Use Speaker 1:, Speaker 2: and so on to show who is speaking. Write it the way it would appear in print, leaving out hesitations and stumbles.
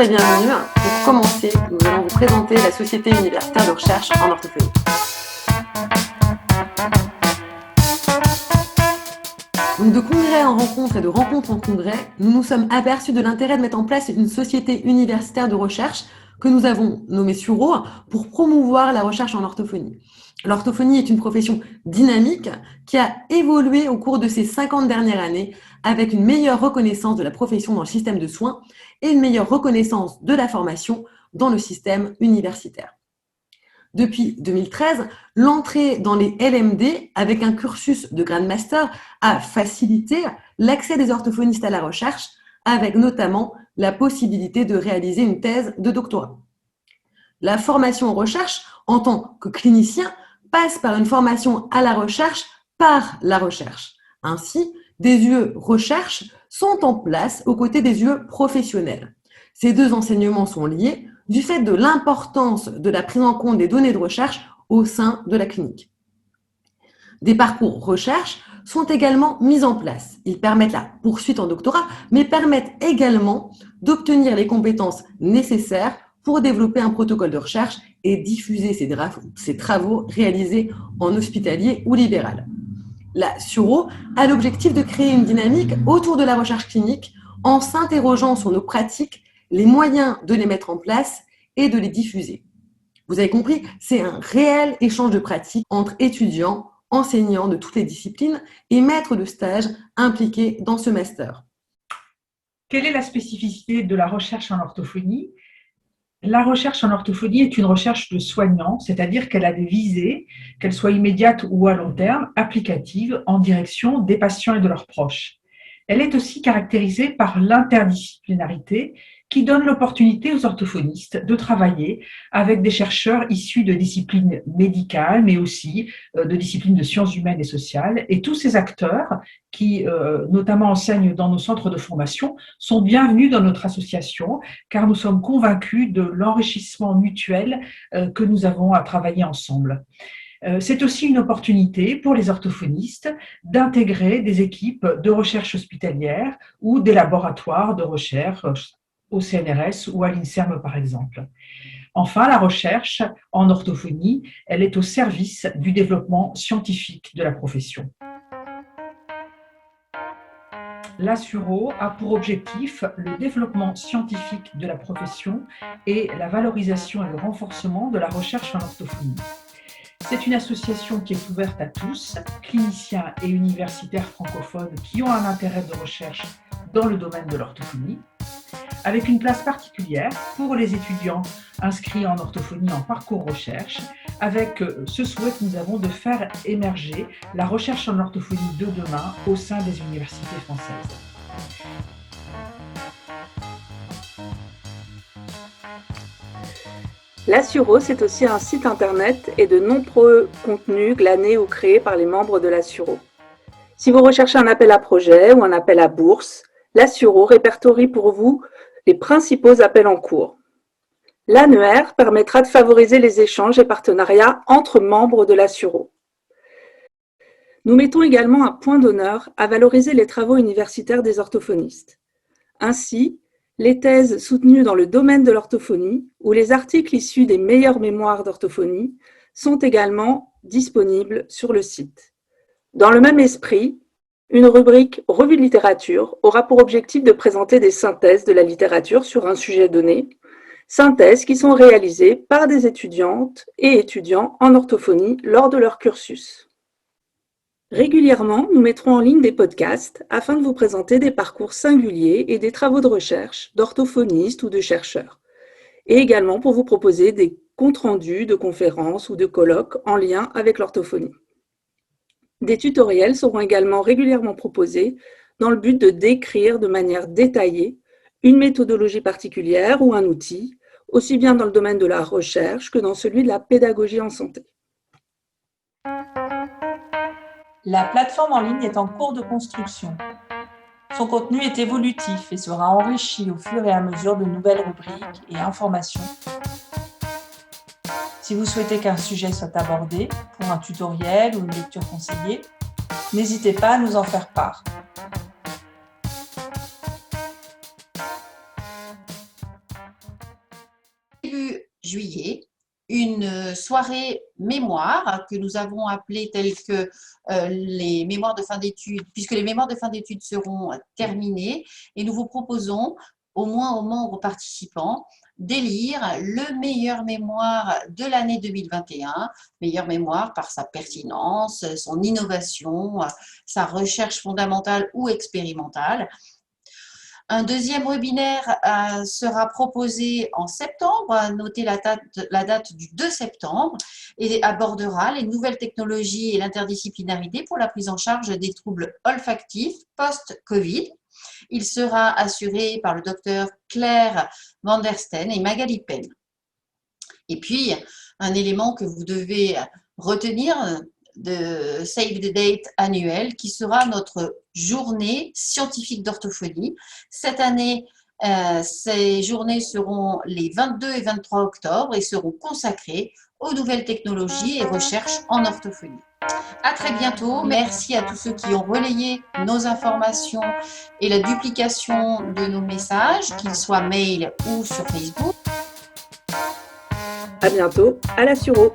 Speaker 1: et bienvenue. Pour commencer, nous allons vous présenter la Société universitaire de recherche en orthophonie. Donc de congrès en rencontre et de rencontre en congrès, nous nous sommes aperçus de l'intérêt de mettre en place une société universitaire de recherche que nous avons nommée SURO pour promouvoir la recherche en orthophonie. L'orthophonie est une profession dynamique qui a évolué au cours de ces 50 dernières années avec une meilleure reconnaissance de la profession dans le système de soins et une meilleure reconnaissance de la formation dans le système universitaire. Depuis 2013, l'entrée dans les LMD avec un cursus de Grand Master a facilité l'accès des orthophonistes à la recherche avec notamment la possibilité de réaliser une thèse de doctorat. La formation en recherche en tant que clinicien passe par une formation à la recherche par la recherche. Ainsi, des UE recherche sont en place aux côtés des UE professionnels. Ces deux enseignements sont liés du fait de l'importance de la prise en compte des données de recherche au sein de la clinique. Des parcours recherche sont également mis en place. Ils permettent la poursuite en doctorat, mais permettent également d'obtenir les compétences nécessaires pour développer un protocole de recherche et diffuser ces travaux réalisés en hospitalier ou libéral. La SURO a l'objectif de créer une dynamique autour de la recherche clinique en s'interrogeant sur nos pratiques, les moyens de les mettre en place et de les diffuser. Vous avez compris, c'est un réel échange de pratiques entre étudiants, enseignants de toutes les disciplines et maîtres de stage impliqués dans ce master.
Speaker 2: Quelle est la spécificité de la recherche en orthophonie ? La recherche en orthophonie est une recherche de soignants, c'est-à-dire qu'elle a des visées, qu'elles soient immédiates ou à long terme, applicatives en direction des patients et de leurs proches. Elle est aussi caractérisée par l'interdisciplinarité qui donne l'opportunité aux orthophonistes de travailler avec des chercheurs issus de disciplines médicales, mais aussi de disciplines de sciences humaines et sociales. Et tous ces acteurs qui, notamment, enseignent dans nos centres de formation, sont bienvenus dans notre association, car nous sommes convaincus de l'enrichissement mutuel que nous avons à travailler ensemble. C'est aussi une opportunité pour les orthophonistes d'intégrer des équipes de recherche hospitalière ou des laboratoires de recherche au CNRS ou à l'INSERM par exemple. Enfin, la recherche en orthophonie, elle est au service du développement scientifique de la profession. La SURO a pour objectif le développement scientifique de la profession et la valorisation et le renforcement de la recherche en orthophonie. C'est une association qui est ouverte à tous, cliniciens et universitaires francophones qui ont un intérêt de recherche dans le domaine de l'orthophonie, avec une place particulière pour les étudiants inscrits en orthophonie en parcours recherche, avec ce souhait que nous avons de faire émerger la recherche en orthophonie de demain au sein des universités françaises.
Speaker 3: La SURO, c'est aussi un site internet et de nombreux contenus glanés ou créés par les membres de la SURO. Si vous recherchez un appel à projet ou un appel à bourse, la SURO répertorie pour vous les principaux appels en cours. L'annuaire permettra de favoriser les échanges et partenariats entre membres de la SURO. Nous mettons également un point d'honneur à valoriser les travaux universitaires des orthophonistes. Ainsi, les thèses soutenues dans le domaine de l'orthophonie ou les articles issus des meilleures mémoires d'orthophonie sont également disponibles sur le site. Dans le même esprit, une rubrique Revue de littérature aura pour objectif de présenter des synthèses de la littérature sur un sujet donné, synthèses qui sont réalisées par des étudiantes et étudiants en orthophonie lors de leur cursus. Régulièrement, nous mettrons en ligne des podcasts afin de vous présenter des parcours singuliers et des travaux de recherche d'orthophonistes ou de chercheurs, et également pour vous proposer des comptes rendus de conférences ou de colloques en lien avec l'orthophonie. Des tutoriels seront également régulièrement proposés dans le but de décrire de manière détaillée une méthodologie particulière ou un outil, aussi bien dans le domaine de la recherche que dans celui de la pédagogie en santé.
Speaker 4: La plateforme en ligne est en cours de construction. Son contenu est évolutif et sera enrichi au fur et à mesure de nouvelles rubriques et informations. Si vous souhaitez qu'un sujet soit abordé pour un tutoriel ou une lecture conseillée, n'hésitez pas à nous en faire part.
Speaker 5: une soirée mémoire que nous avons appelée telle que les mémoires de fin d'études, puisque les mémoires de fin d'études seront terminées, et nous vous proposons, au moins aux membres participants, d'élire le meilleur mémoire de l'année 2021, meilleur mémoire par sa pertinence, son innovation, sa recherche fondamentale ou expérimentale. Un deuxième webinaire sera proposé en septembre, notez la date du 2 septembre, et abordera les nouvelles technologies et l'interdisciplinarité pour la prise en charge des troubles olfactifs post-Covid. Il sera assuré par le docteur Claire Van der Steen et Magali Penn. Et puis, un élément que vous devez retenir de Save the Date annuel, qui sera notre journée scientifique d'orthophonie. Cette année, ces journées seront les 22 et 23 octobre et seront consacrées aux nouvelles technologies et recherches en orthophonie. À très bientôt. Merci à tous ceux qui ont relayé nos informations et la duplication de nos messages, qu'ils soient mail ou sur Facebook.
Speaker 3: À bientôt à la Suro.